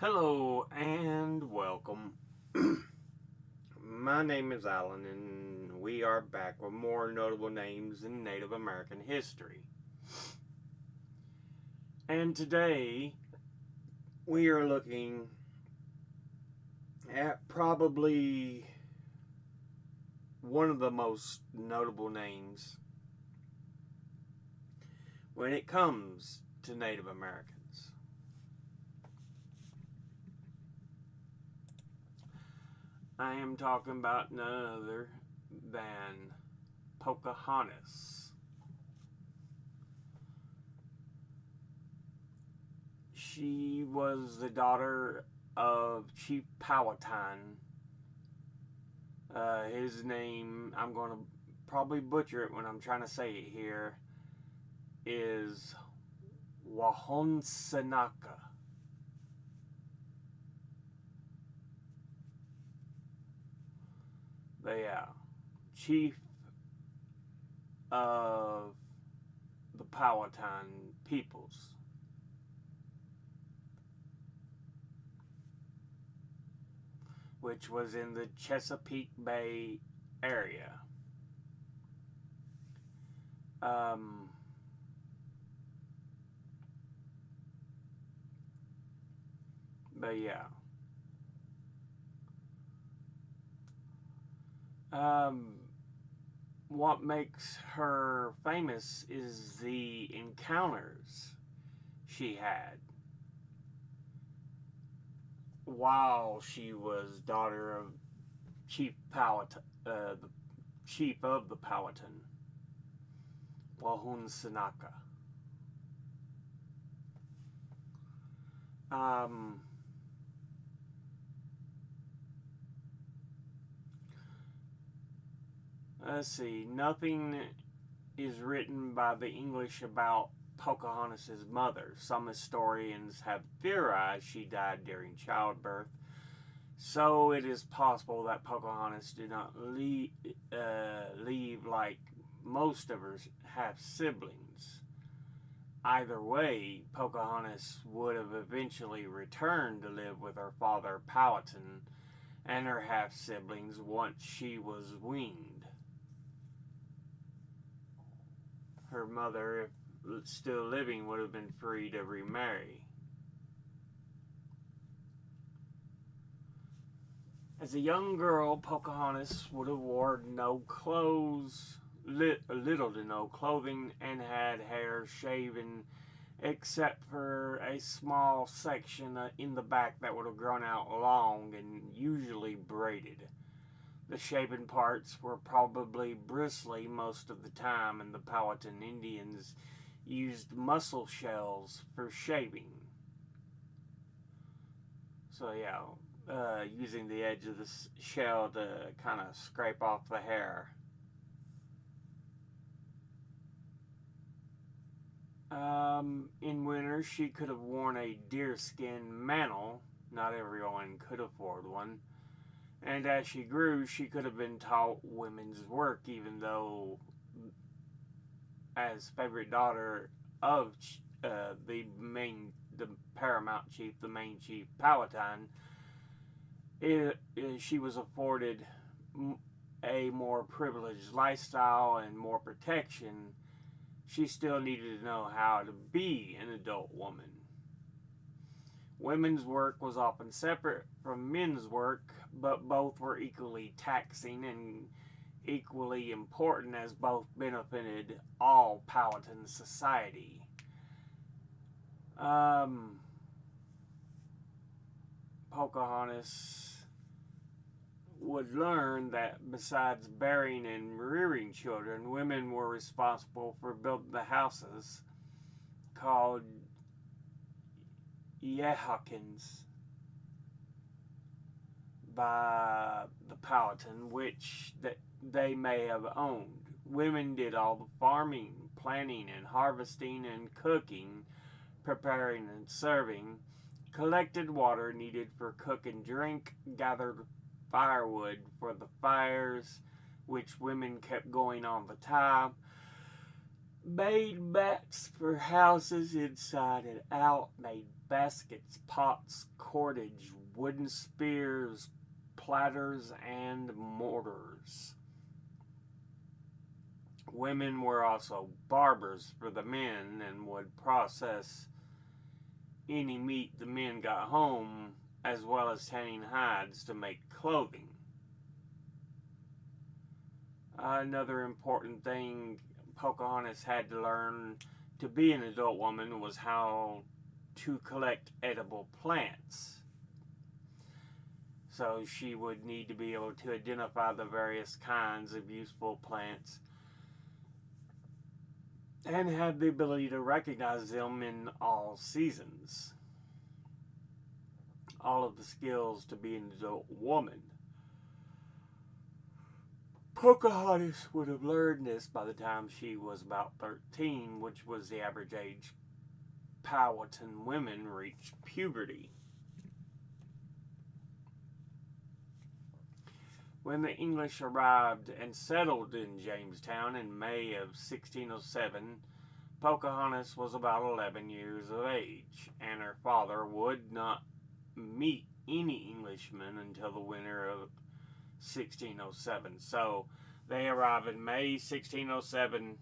Hello and welcome. My name is Alan, and we are back with more notable names in Native American history. And today we are looking at probably one of the most notable names when it comes to Native Americans. I am talking about none other than Pocahontas. She was the daughter of Chief Powhatan. His name, I'm going to probably butcher it when I'm trying to say it here, is Wahonsenaka. But yeah, Chief of the Powhatan peoples. Which was in the Chesapeake Bay area. But yeah. What makes her famous is the encounters she had while she was daughter of Chief Powhatan, the chief of the Powhatan, Wahunsenaka. Let's see. Nothing is written by the English about Pocahontas' mother. Some historians have theorized she died during childbirth, so it is possible that Pocahontas did not leave like most of her half siblings. Either way, Pocahontas would have eventually returned to live with her father Powhatan and her half siblings once she was weaned. Her mother, if still living, would have been free to remarry. As a young girl, Pocahontas would have worn no clothes, little to no clothing, and had hair shaven except for a small section in the back that would have grown out long and usually braided. The shaven parts were probably bristly most of the time, and the Powhatan Indians used mussel shells for shaving. So yeah, using the edge of the shell to kind of scrape off the hair. In winter, she could have worn a deerskin mantle. Not everyone could afford one. And as she grew, she could have been taught women's work, even though, as favorite daughter of the paramount chief, the main chief Powhatan, she was afforded a more privileged lifestyle and more protection. She still needed to know how to be an adult woman. Women's work was often separate from men's work, but both were equally taxing and equally important, as both benefited all Powhatan society. Pocahontas would learn that besides bearing and rearing children, women were responsible for building the houses called Yehakins by the Powhatan, which they may have owned. Women did all the farming, planting and harvesting and cooking, preparing and serving, collected water needed for cook and drink, gathered firewood for the fires, which women kept going all the time, made mats for houses inside and out, made baskets, pots, cordage, wooden spears, platters, and mortars. Women were also barbers for the men and would process any meat the men got home, as well as tanning hides to make clothing. Another important thing Pocahontas had to learn to be an adult woman was how to collect edible plants. So she would need to be able to identify the various kinds of useful plants and have the ability to recognize them in all seasons. All of the skills to be an adult woman. Pocahontas would have learned this by the time she was about 13, which was the average age Powhatan women reached puberty. When the English arrived and settled in Jamestown in May of 1607, Pocahontas was about 11 years of age, and her father would not meet any Englishmen until the winter of 1607. So they arrive in May 1607,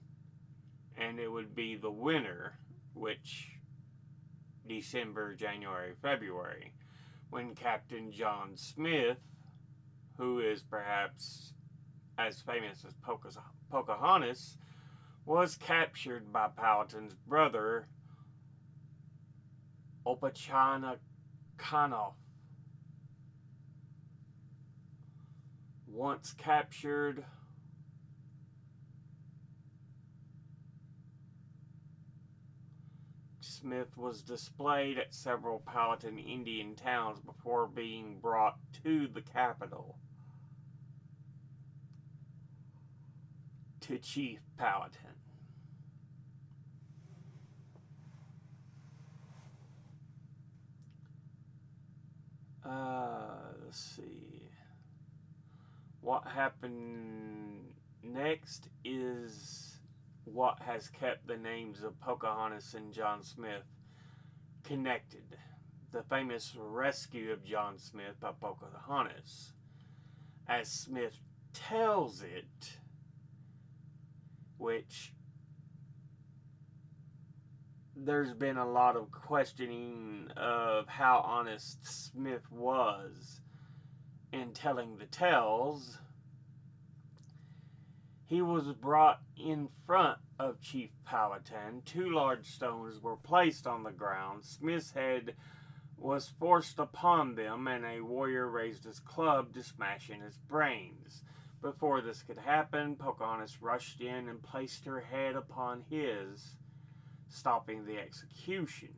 and it would be the winter, which December, January, February, when Captain John Smith, who is perhaps as famous as Pocahontas, was captured by Powhatan's brother, Opachanakanov. Once captured, Smith was displayed at several Powhatan Indian towns before being brought to the capital, to Chief Powhatan. Let's see. What happened next is what has kept the names of Pocahontas and John Smith connected. The famous rescue of John Smith by Pocahontas. As Smith tells it, which there's been a lot of questioning of how honest Smith was in telling the tales. He was brought in front of Chief Powhatan. 2 large stones were placed on the ground. Smith's head was forced upon them, and a warrior raised his club to smash in his brains. Before this could happen, Pocahontas rushed in and placed her head upon his, stopping the execution.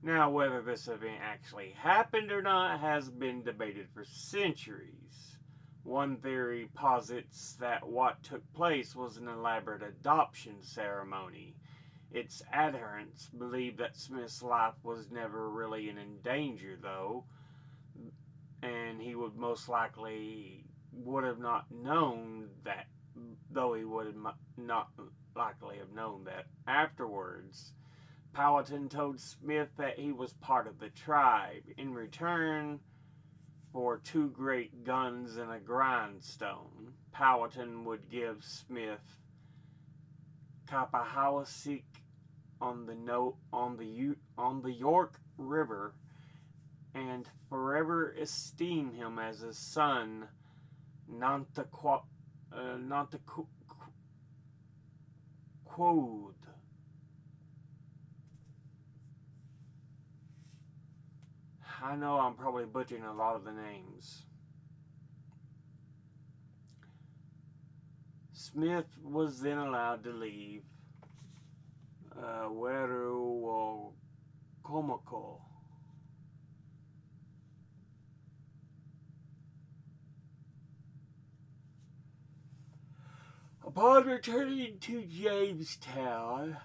Now, whether this event actually happened or not has been debated for centuries. One theory posits that what took place was an elaborate adoption ceremony. Its adherents believe that Smith's life was never really in danger, though, and he would most likely would have not known that, though he would have not likely have known that afterwards. Powhatan told Smith that he was part of the tribe. In return for 2 great guns and a grindstone, Powhatan would give Smith Kapahawasik on the York River, and forever esteem him as his son, Nantaquod. I know I'm probably butchering a lot of the names. Smith was then allowed to leave Weru Komoko. Upon returning to Jamestown,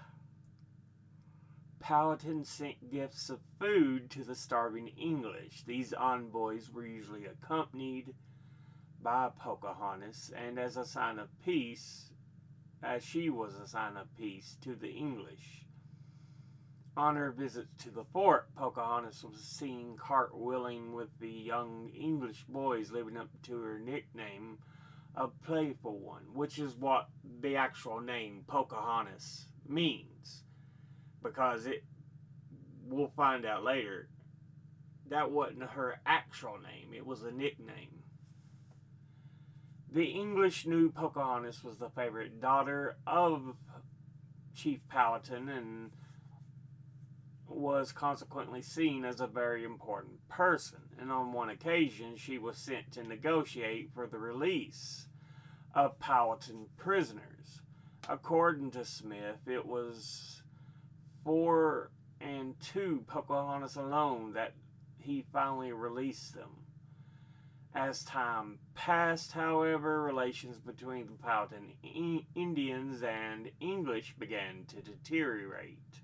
Powhatan sent gifts of food to the starving English. These envoys were usually accompanied by Pocahontas, and as a sign of peace, as she was a sign of peace to the English. On her visits to the fort, Pocahontas was seen cartwheeling with the young English boys, living up to her nickname, a playful one, which is what the actual name Pocahontas means. Because we'll find out later, that wasn't her actual name, it was a nickname. The English knew Pocahontas was the favorite daughter of Chief Powhatan and was consequently seen as a very important person, and on one occasion she was sent to negotiate for the release of Powhatan prisoners. According to Smith, it was 4-2 Pocahontas alone that he finally released them. As time passed, however, relations between the Powhatan Indians and English began to deteriorate.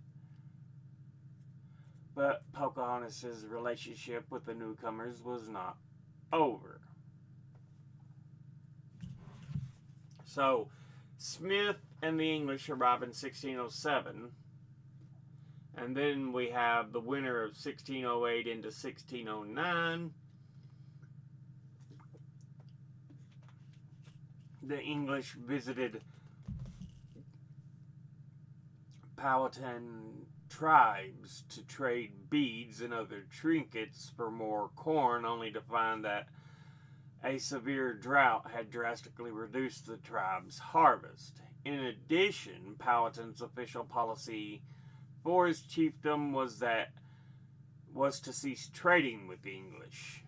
But Pocahontas' relationship with the newcomers was not over. So, Smith and the English arrive in 1607, and then we have the winter of 1608 into 1609. The English visited Powhatan tribes to trade beads and other trinkets for more corn, only to find that a severe drought had drastically reduced the tribe's harvest. In addition, Powhatan's official policy for his chiefdom was to cease trading with the English.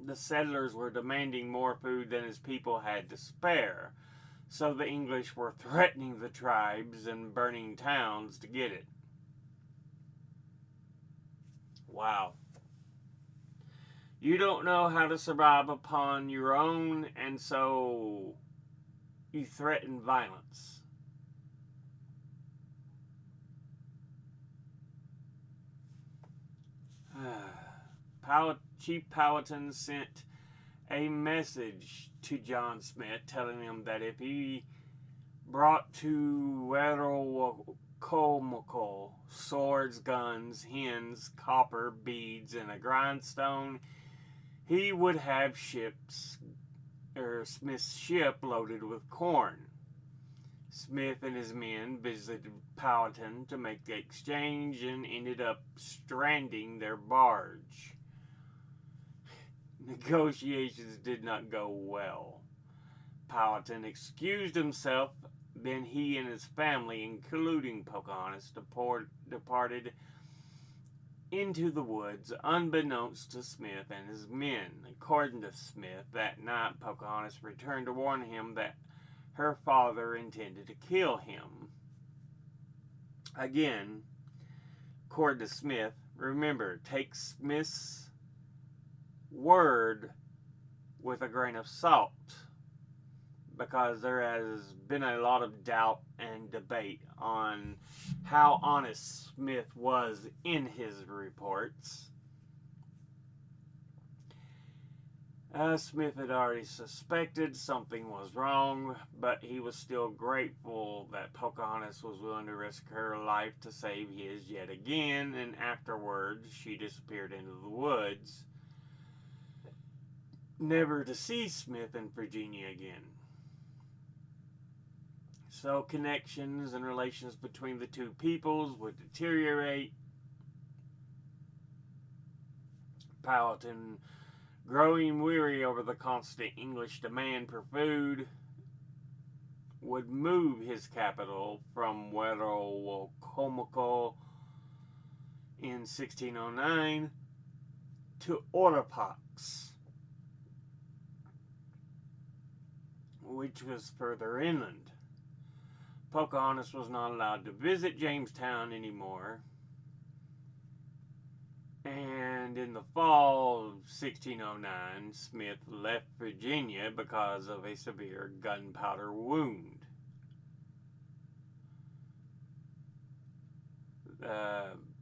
The settlers were demanding more food than his people had to spare, so the English were threatening the tribes and burning towns to get it. Wow. You don't know how to survive upon your own, and so you threaten violence. Chief Powhatan sent a message to John Smith telling him that if he brought to Werowocomoco swords, guns, hens, copper, beads, and a grindstone, he would have Smith's ship loaded with corn. Smith and his men visited Powhatan to make the exchange and ended up stranding their barge. Negotiations did not go well. Powhatan excused himself, then he and his family, including Pocahontas, departed into the woods, unbeknownst to Smith and his men. According to Smith, that night Pocahontas returned to warn him that her father intended to kill him. Again, according to Smith, remember, take Smith's word with a grain of salt, because there has been a lot of doubt and debate on how honest Smith was in his reports. Smith had already suspected something was wrong, but he was still grateful that Pocahontas was willing to risk her life to save his yet again, and afterwards she disappeared into the woods, never to see Smith and Virginia again. So connections and relations between the two peoples would deteriorate. Powhatan, growing weary over the constant English demand for food, would move his capital from Werowocomoco in 1609 to Oropaux, which was further inland. Pocahontas was not allowed to visit Jamestown anymore, and in the fall of 1609, Smith left Virginia because of a severe gunpowder wound.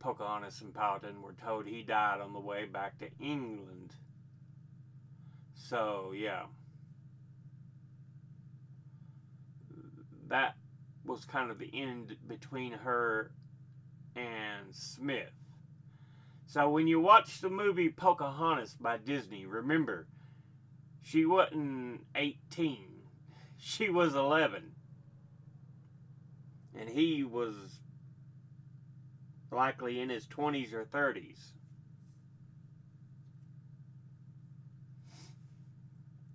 Pocahontas and Powhatan were told he died on the way back to England. So, yeah. that was kind of the end between her and Smith. So when you watch the movie Pocahontas by Disney, remember, she wasn't 18. She was 11. And he was likely in his 20s or 30s.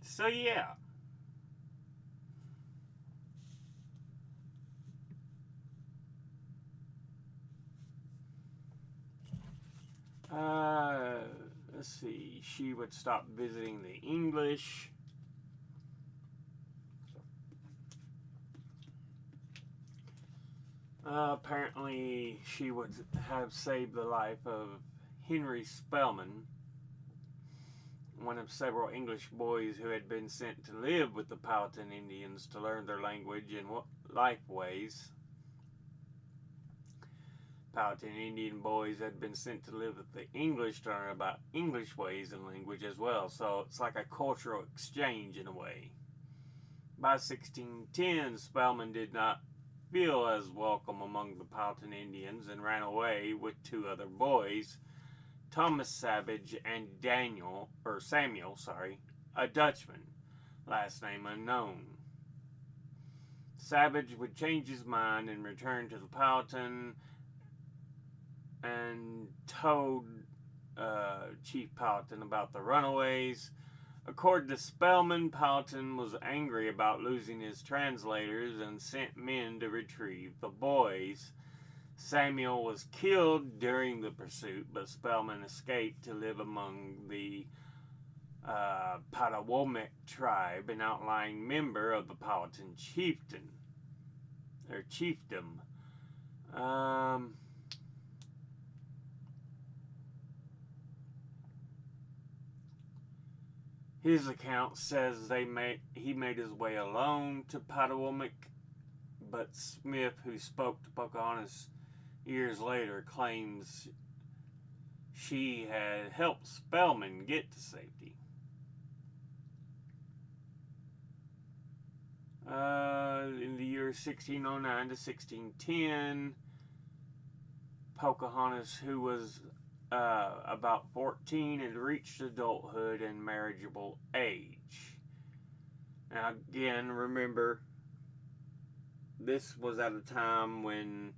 So yeah. Uh, let's see. She would stop visiting the English. Apparently, she would have saved the life of Henry Spelman, one of several English boys who had been sent to live with the Powhatan Indians to learn their language and life ways. Powhatan Indian boys had been sent to live with the English to learn about English ways and language as well. So it's like a cultural exchange in a way. By 1610, Spelman did not feel as welcome among the Powhatan Indians and ran away with two other boys, Thomas Savage and Samuel, a Dutchman, last name unknown. Savage would change his mind and return to the Powhatan and told Chief Powhatan about the runaways. According to Spelman, Powhatan was angry about losing his translators and sent men to retrieve the boys. Samuel was killed during the pursuit, but Spelman escaped to live among the Patawomic tribe, an outlying member of the Powhatan chiefdom. His account says he made his way alone to Patawomic, but Smith, who spoke to Pocahontas years later, claims she had helped Spelman get to safety. In the year 1609 to 1610, Pocahontas, who was about 14, had reached adulthood and marriageable age. Now, again, remember, this was at a time when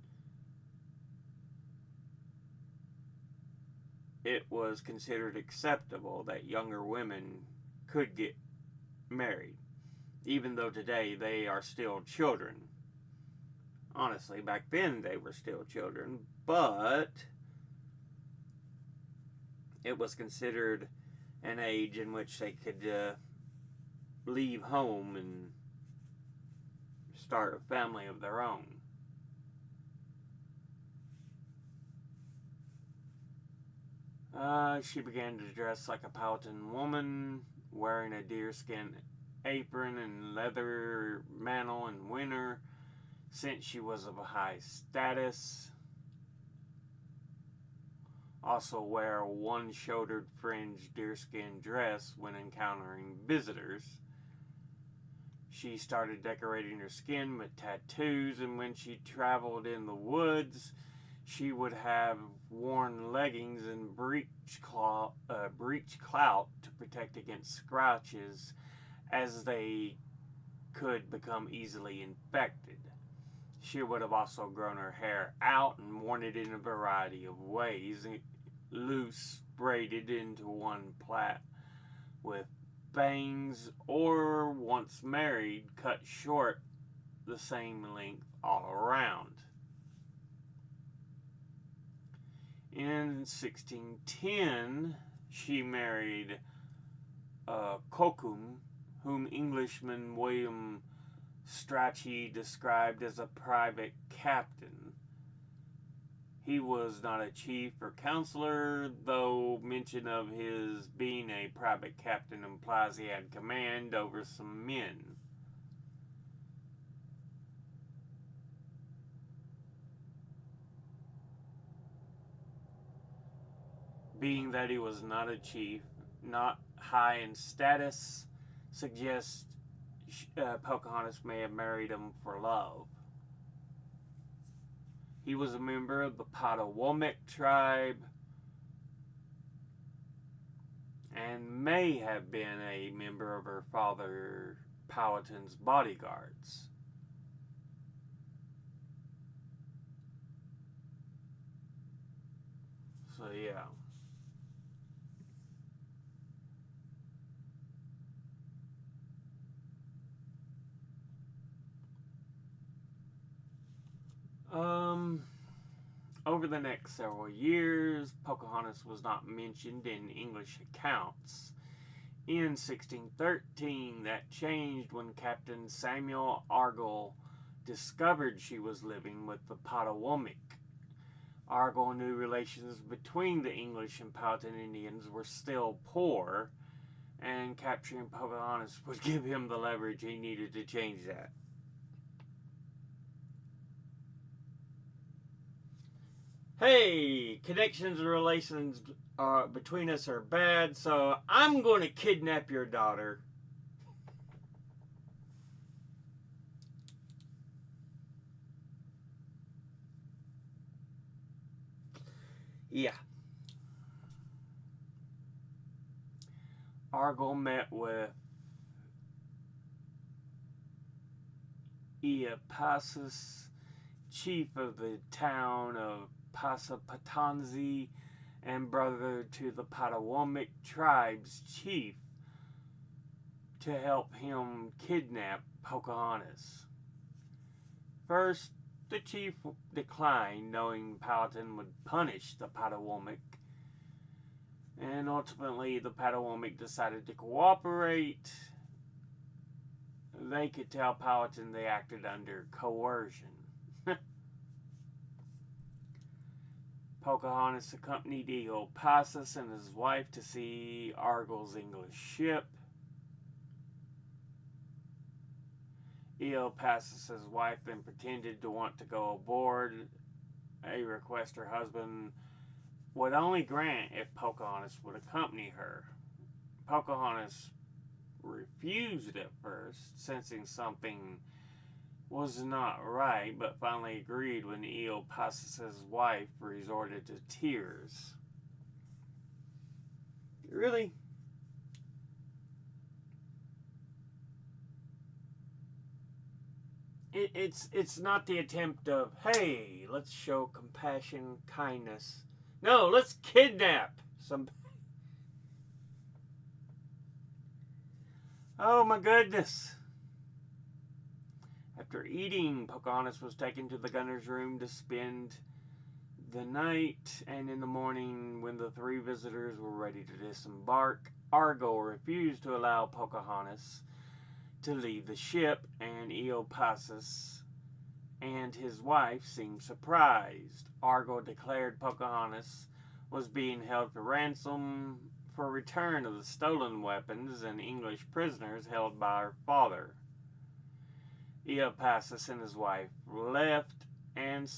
it was considered acceptable that younger women could get married, even though today they are still children. Honestly, back then they were still children, but it was considered an age in which they could leave home and start a family of their own. She began to dress like a Powhatan woman, wearing a deerskin apron and leather mantle in winter, since she was of a high status. Also wear a one-shouldered fringed deerskin dress when encountering visitors. She started decorating her skin with tattoos, and when she traveled in the woods, she would have worn leggings and breech clout to protect against scratches, as they could become easily infected. She would have also grown her hair out and worn it in a variety of ways, loose, braided into one plait with bangs, or once married, cut short the same length all around. In 1610, she married Cocum, whom Englishman William Strachey described as a private captain. He was not a chief or counselor, though mention of his being a private captain implies he had command over some men. Being that he was not a chief, not high in status, suggests Pocahontas may have married him for love. He was a member of the Potawatomi tribe and may have been a member of her father Powhatan's bodyguards. So yeah. Um, Over the next several years, Pocahontas was not mentioned in English accounts. In 1613, that changed when Captain Samuel Argall discovered she was living with the Potawatomi. Argall knew relations between the English and Powhatan Indians were still poor, and capturing Pocahontas would give him the leverage he needed to change that. Hey, connections and relations between us are bad, so I'm going to kidnap your daughter. Yeah. Argall met with Eopasis, chief of the town of Passapatanzi and brother to the Potawatomi tribe's chief, to help him kidnap Pocahontas. First, the chief declined, knowing Powhatan would punish the Potawatomi, and ultimately the Potawatomi decided to cooperate. They could tell Powhatan they acted under coercion. Pocahontas accompanied Eopasis and his wife to see Argall's English ship. Eopasis' wife then pretended to want to go aboard, a request her husband would only grant if Pocahontas would accompany her. Pocahontas refused at first, sensing something was not right, but finally agreed when Eopasis' wife resorted to tears. Really? It's not the attempt of, hey, let's show compassion, kindness. No, let's kidnap some. Oh my goodness. After eating, Pocahontas was taken to the gunner's room to spend the night, and in the morning, when the three visitors were ready to disembark, Argall refused to allow Pocahontas to leave the ship, and Eopasis and his wife seemed surprised. Argall declared Pocahontas was being held for ransom for return of the stolen weapons and English prisoners held by her father. Eopasis and his wife left, and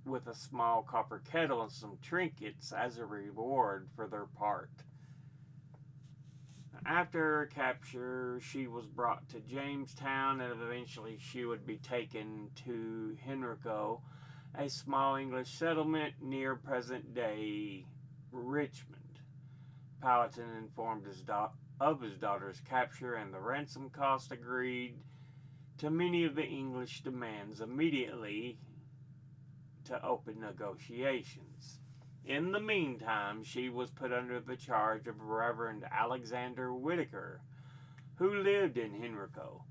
with a small copper kettle and some trinkets as a reward for their part. After her capture, she was brought to Jamestown, and eventually she would be taken to Henrico, a small English settlement near present-day Richmond. Powhatan informed of his daughter's capture and the ransom cost, agreed to many of the English demands immediately to open negotiations. In the meantime, she was put under the charge of Reverend Alexander Whitaker, who lived in Henrico.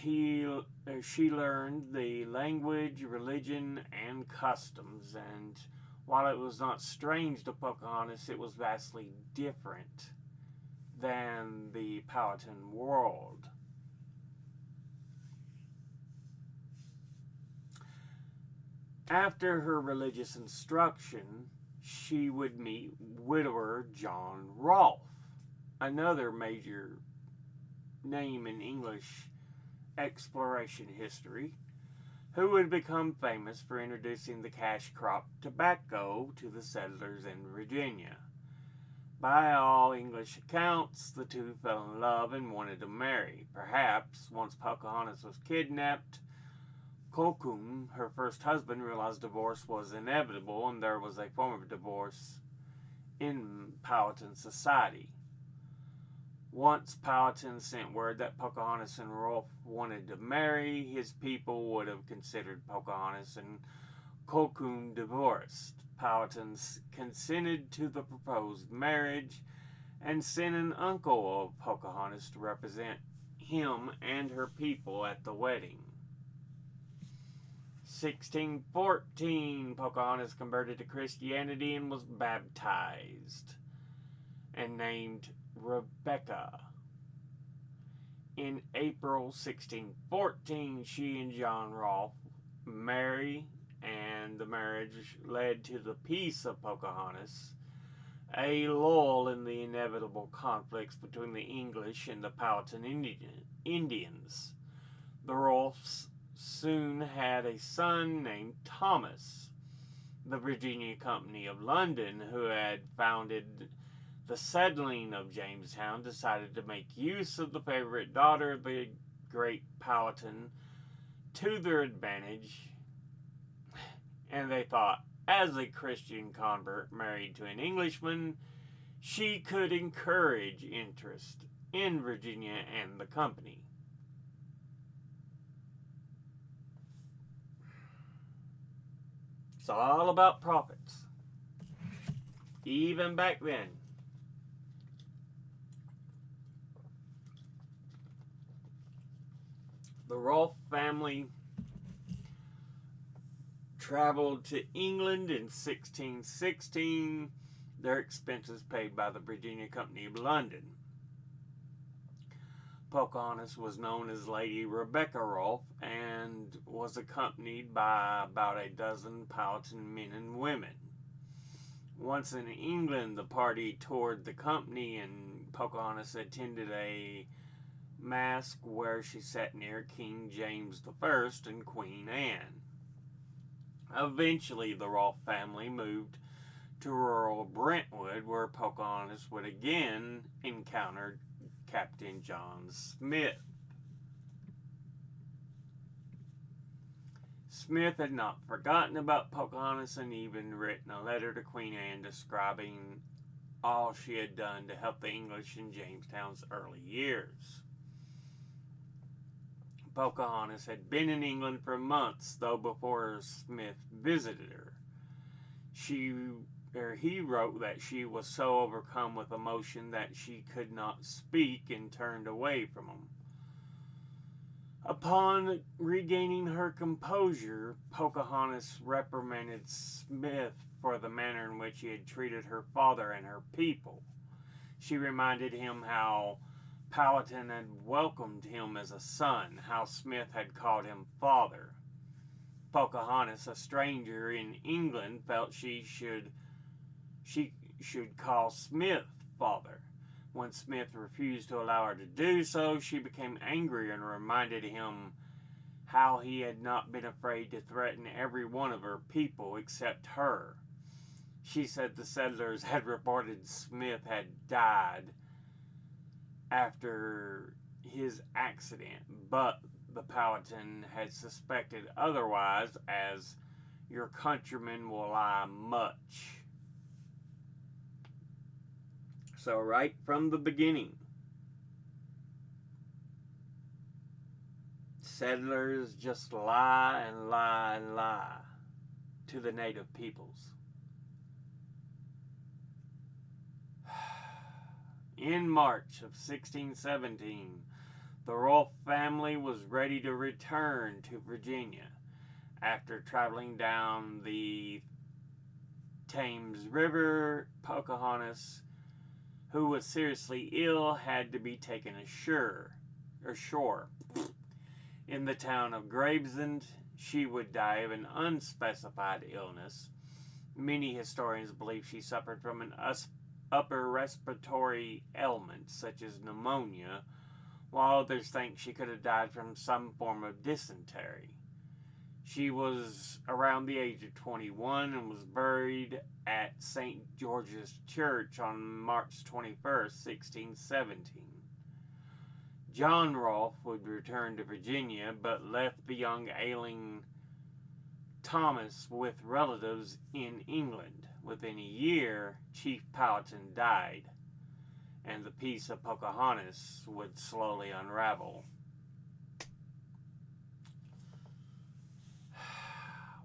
She learned the language, religion, and customs, and while it was not strange to Pocahontas, it was vastly different than the Powhatan world. After her religious instruction, she would meet widower John Rolfe, another major name in English exploration history, who would become famous for introducing the cash crop tobacco to the settlers in Virginia. By all English accounts, the two fell in love and wanted to marry. Perhaps, once Pocahontas was kidnapped, Kokun, her first husband, realized divorce was inevitable and there was a form of divorce in Powhatan society. Once Powhatan sent word that Pocahontas and Rolfe wanted to marry, his people would have considered Pocahontas and Kokun divorced. Powhatan consented to the proposed marriage and sent an uncle of Pocahontas to represent him and her people at the wedding. 1614, Pocahontas converted to Christianity and was baptized and named Rebecca. In April 1614, she and John Rolfe married, and the marriage led to the Peace of Pocahontas, a lull in the inevitable conflicts between the English and the Powhatan Indians. The Rolfes soon had a son named Thomas. The Virginia Company of London, who had founded the settling of Jamestown, decided to make use of the favorite daughter of the great Powhatan to their advantage, and they thought, as a Christian convert married to an Englishman, she could encourage interest in Virginia and the company. It's all about profits. Even back then. The Rolfe family traveled to England in 1616, their expenses paid by the Virginia Company of London. Pocahontas was known as Lady Rebecca Rolfe and was accompanied by about a dozen Powhatan men and women. Once in England, the party toured the company, and Pocahontas attended a mass where she sat near King James I and Queen Anne. Eventually, the Rolfe family moved to rural Brentwood, where Pocahontas would again encounter Captain John Smith. Smith had not forgotten about Pocahontas and even written a letter to Queen Anne describing all she had done to help the English in Jamestown's early years. Pocahontas had been in England for months, though, before Smith visited her. He wrote that she was so overcome with emotion that she could not speak and turned away from him. Upon regaining her composure, Pocahontas reprimanded Smith for the manner in which he had treated her father and her people. She reminded him how Powhatan had welcomed him as a son, how Smith had called him father. Pocahontas, a stranger in England, felt she should call Smith father. When Smith refused to allow her to do so, she became angry and reminded him how he had not been afraid to threaten every one of her people except her. She said the settlers had reported Smith had died after his accident, but the Powhatan had suspected otherwise, as your countrymen will lie much. So right from the beginning, settlers just lie and lie and lie to the native peoples. In March of 1617, the Rolfe family was ready to return to Virginia. After traveling down the Thames River, Pocahontas, who was seriously ill, had to be taken ashore. In the town of Gravesend, she would die of an unspecified illness. Many historians believe she suffered from an upper respiratory ailment, such as pneumonia, while others think she could have died from some form of dysentery. She was around the age of 21 and was buried at St. George's Church on March 21st, 1617. John Rolfe would return to Virginia but left the young ailing Thomas with relatives in England. Within a year, Chief Powhatan died, and the peace of Pocahontas would slowly unravel.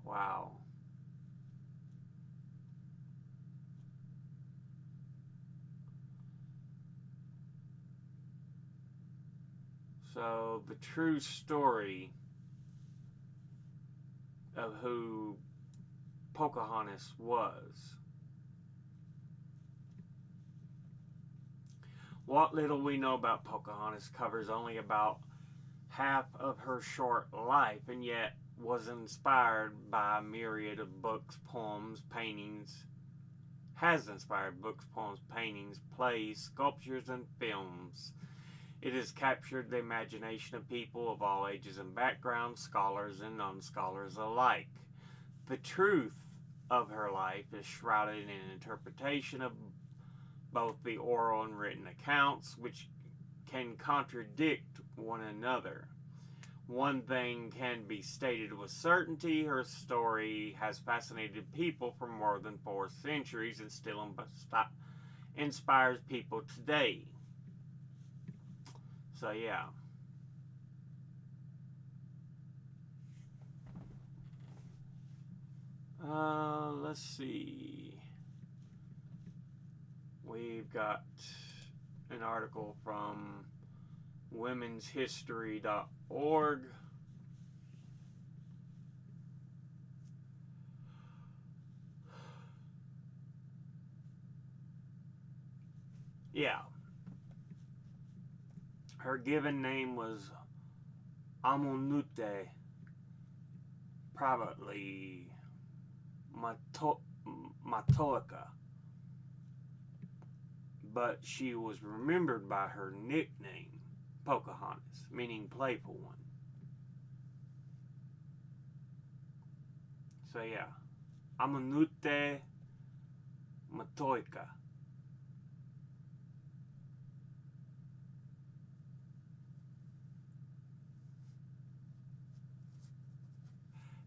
Wow. So, the true story of who Pocahontas was. What little we know about Pocahontas covers only about half of her short life, and yet was inspired by a myriad of books, poems, paintings, has inspired books, poems, paintings, plays, sculptures, and films. It has captured the imagination of people of all ages and backgrounds, scholars and non-scholars alike. The truth of her life is shrouded in an interpretation of both the oral and written accounts, which can contradict one another. One thing can be stated with certainty: her story has fascinated people for more than 4 centuries and still inspires people today. So, yeah. Let's see. We've got an article from womenshistory.org. Yeah. Her given name was Amunute, privately Matoaka, but she was remembered by her nickname, Pocahontas, meaning playful one. So yeah, Amunute Matoika.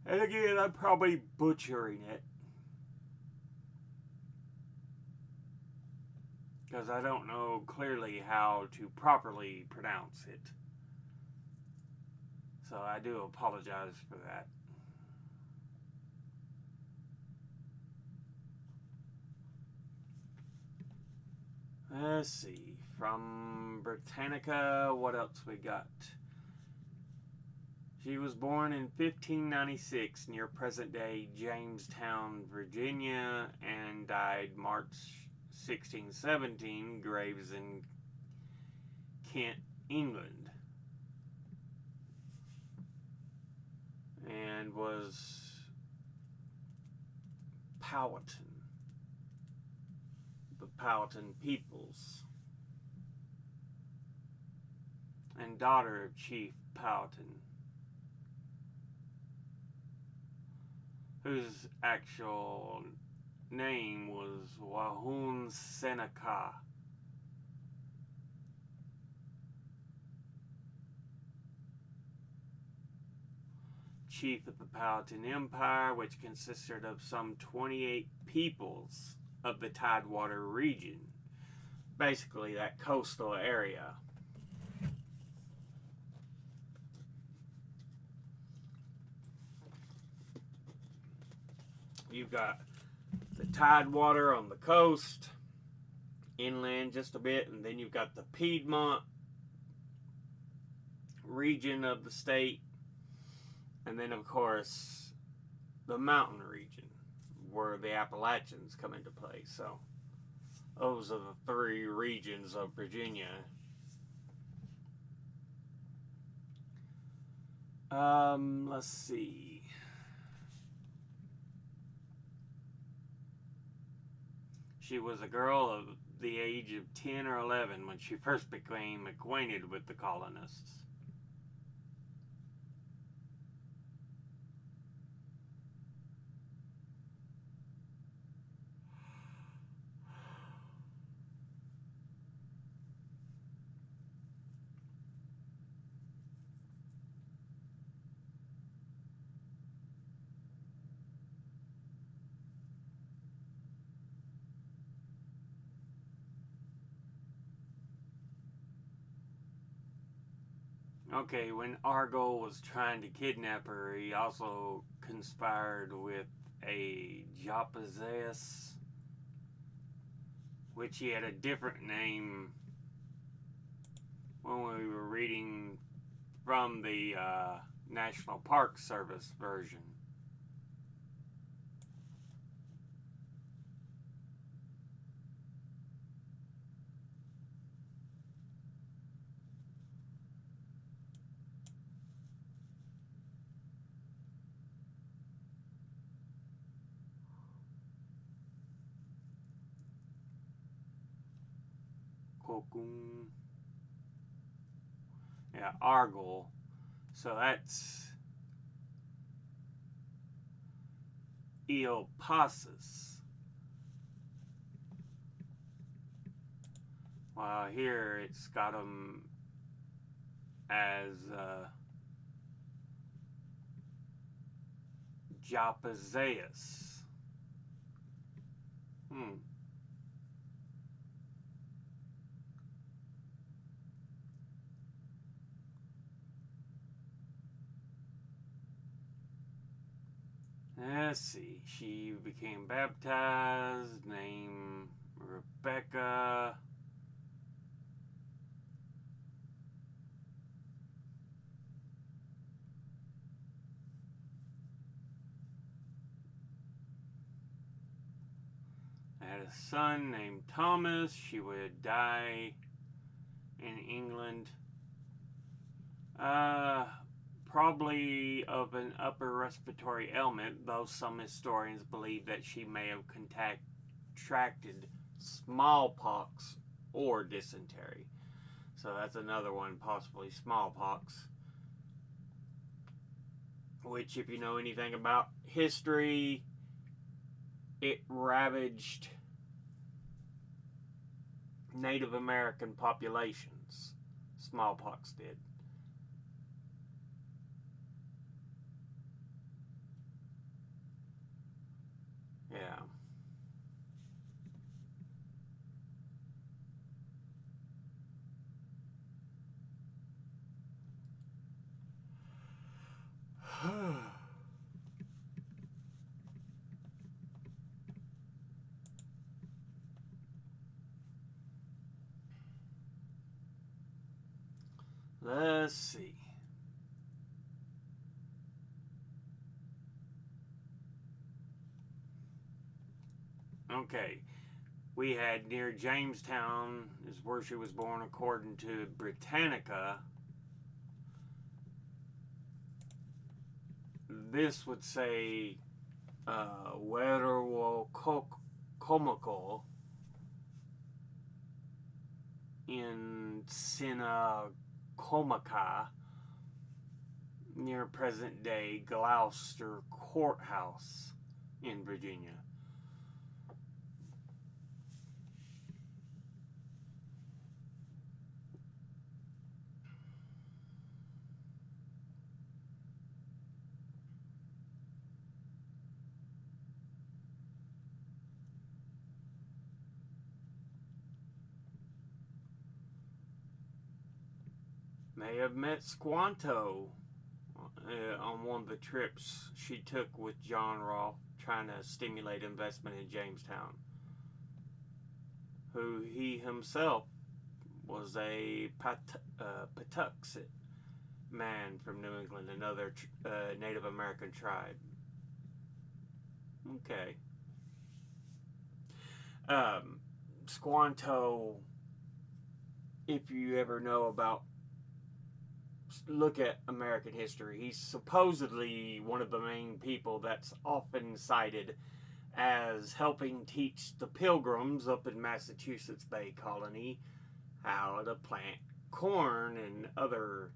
And again, I'm probably butchering it, because I don't know clearly how to properly pronounce it. So I do apologize for that. Let's see. From Britannica, what else we got? She was born in 1596 near present-day Jamestown, Virginia, and died March 1617, graves in Kent, England, and was Powhatan, the Powhatan peoples, and daughter of Chief Powhatan, whose actual name was Wahun Seneca. Chief of the Powhatan Empire, which consisted of some 28 peoples of the Tidewater region, basically that coastal area. You've got the Tidewater on the coast, inland just a bit, and then you've got the Piedmont region of the state, and then of course the mountain region where the Appalachians come into play. So those are the 3 regions of Virginia. Let's see. She was a girl of the age of 10 or 11 when she first became acquainted with the colonists. Okay, when Argyle was trying to kidnap her, he also conspired with a Japazeus, which he had a different name when we were reading from the National Park Service version. Kokun. Yeah, Argyle. So that's Eopassus. While here it's got him as Japazeus. Let's see. She became baptized, named Rebecca. Had a son named Thomas. She would die in England. Probably of an upper respiratory ailment, though some historians believe that she may have contracted smallpox or dysentery. So that's another one, possibly smallpox. Which, if you know anything about history, it ravaged Native American populations. Smallpox did. Yeah. Let's see. Okay. We had near Jamestown is where she was born according to Britannica. This would say Werowolkomoko in Sinnacomaca near present day Gloucester Courthouse in Virginia. May have met Squanto on one of the trips she took with John Rolfe, trying to stimulate investment in Jamestown, who he himself was a Patuxet man from New England, another Native American tribe. Okay. Squanto, if you ever know about, look at American history, he's supposedly one of the main people that's often cited as helping teach the Pilgrims up in Massachusetts Bay Colony how to plant corn and other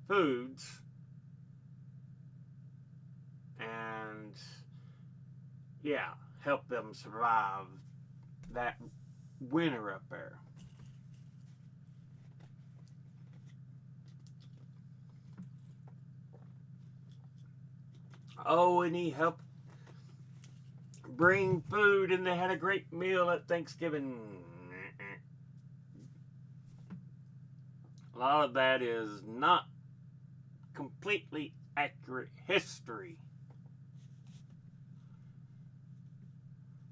foods. And yeah, help them survive that winter up there. Oh, and he helped bring food, and they had a great meal at Thanksgiving. A lot of that is not completely accurate history.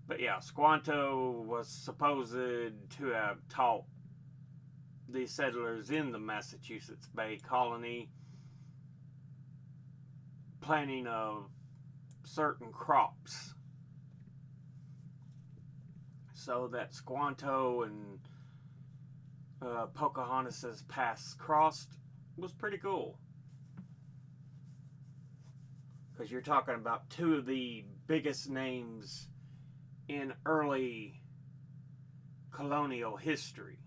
But yeah, Squanto was supposed to have taught the settlers in the Massachusetts Bay Colony planting of certain crops, so that Squanto and Pocahontas' paths crossed was pretty cool. Because you're talking about two of the biggest names in early colonial history.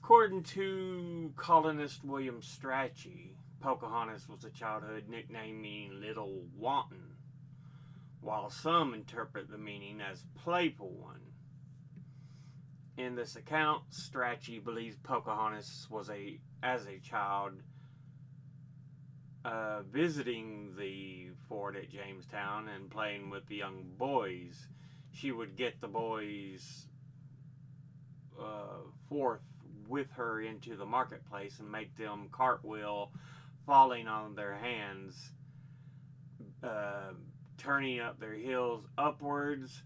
According to colonist William Strachey, Pocahontas was a childhood nickname meaning little wanton, while some interpret the meaning as playful one. In this account, Strachey believes Pocahontas was as a child visiting the fort at Jamestown and playing with the young boys. She would get the boys forth with her into the marketplace and make them cartwheel, falling on their hands, turning up their heels upwards,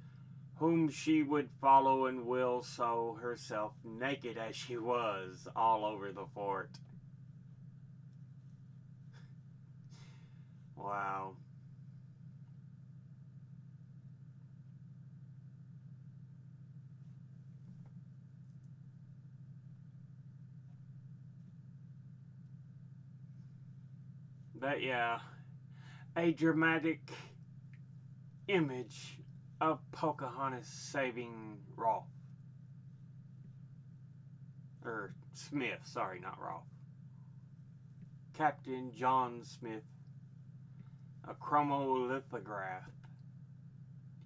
whom she would follow and will sew herself naked as she was all over the fort. Wow. But yeah, a dramatic image of Pocahontas saving Rolfe. Or Smith, sorry, not Rolfe. Captain John Smith. A chromolithograph.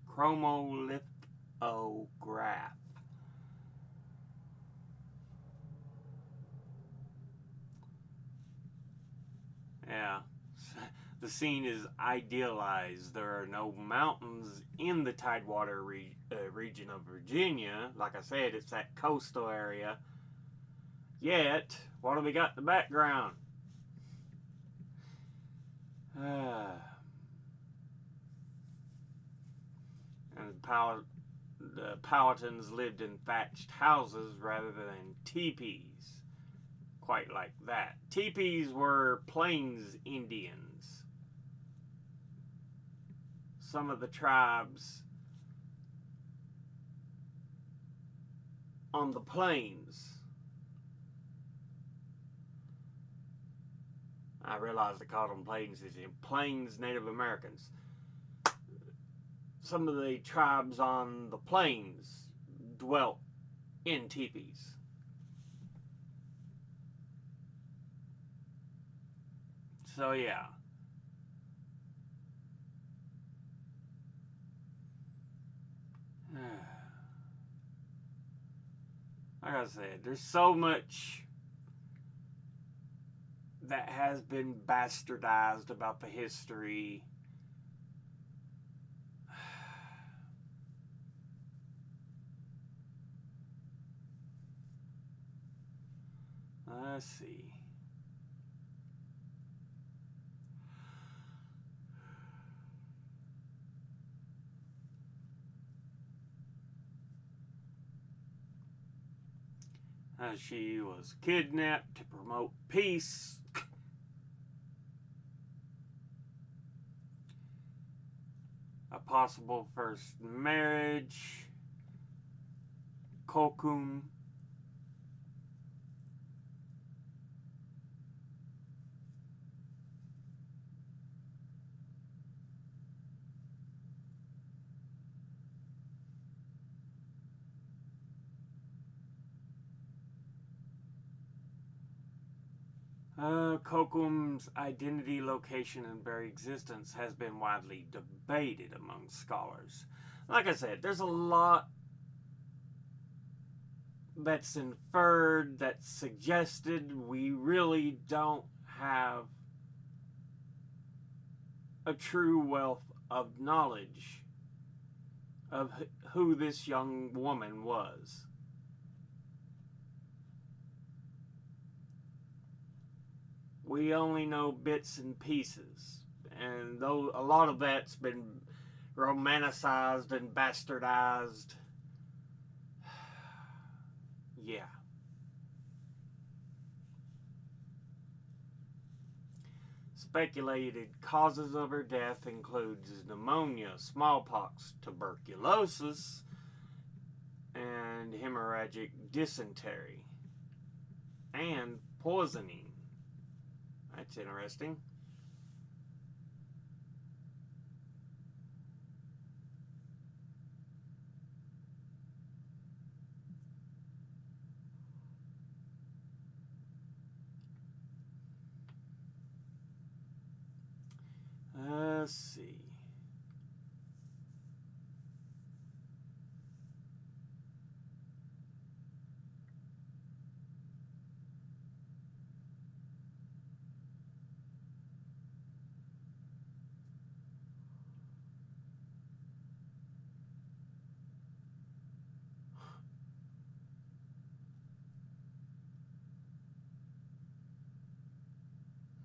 Chromolithograph. Yeah. The scene is idealized. There are no mountains in the Tidewater region of Virginia. Like I said, it's that coastal area. Yet, what do we got in the background? And the Powhatans lived in thatched houses rather than teepees. Quite like that. Teepees were Plains Indians. Some of the tribes on the plains. I realized I called them Plains Indians. Plains Native Americans. Some of the tribes on the plains dwelt in teepees. So yeah. Like I said, there's so much that has been bastardized about the history. Let's see. She was kidnapped to promote peace. A possible first marriage. Kokum. Kokum's identity, location, and very existence has been widely debated among scholars. Like I said, there's a lot that's inferred, that's suggested. We really don't have a true wealth of knowledge of who this young woman was. We only know bits and pieces, and though a lot of that's been romanticized and bastardized, yeah. Speculated causes of her death includes pneumonia, smallpox, tuberculosis, and hemorrhagic dysentery, and poisoning. That's interesting. Let's see.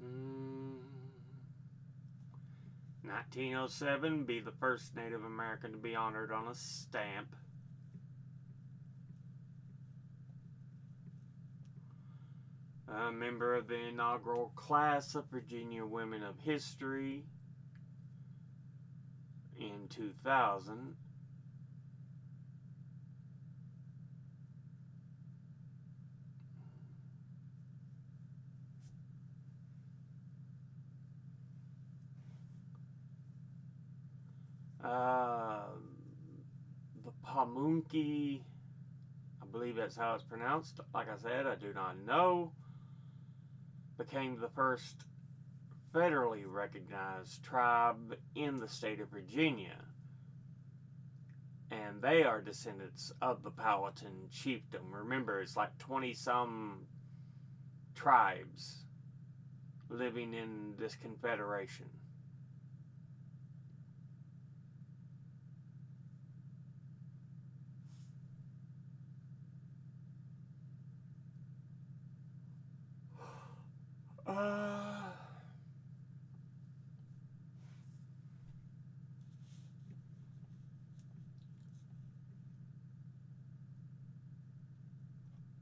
Mm, 1907, be the first Native American to be honored on a stamp. A member of the inaugural class of Virginia Women of History in 2000. The Pamunkey, I believe that's how it's pronounced. Like I said, I do not know. Became the first federally recognized tribe in the state of Virginia. And they are descendants of the Powhatan chiefdom. Remember, it's like 20-some tribes living in this confederation.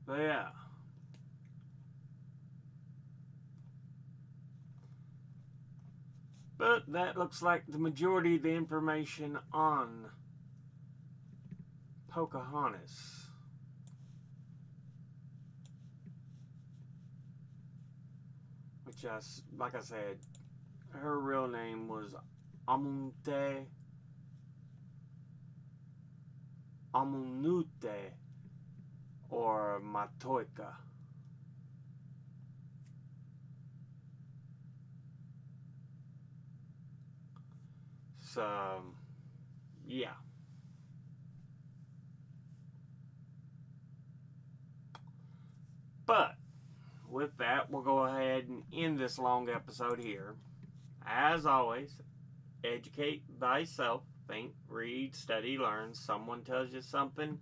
But yeah. But that looks like the majority of the information on Pocahontas. Which, like I said, her real name was Amunte Amunute or Matoika. So, yeah. But with that, we'll go ahead and end this long episode here. As always, educate thyself. Think, read, study, learn. Someone tells you something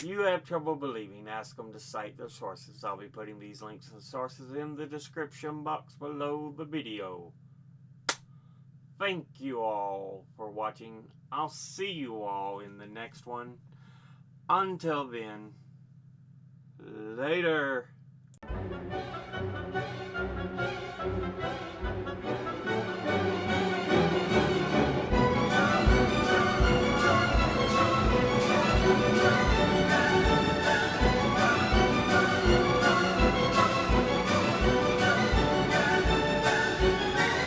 you have trouble believing, ask them to cite their sources. I'll be putting these links and sources in the description box below the video. Thank you all for watching. I'll see you all in the next one. Until then, later.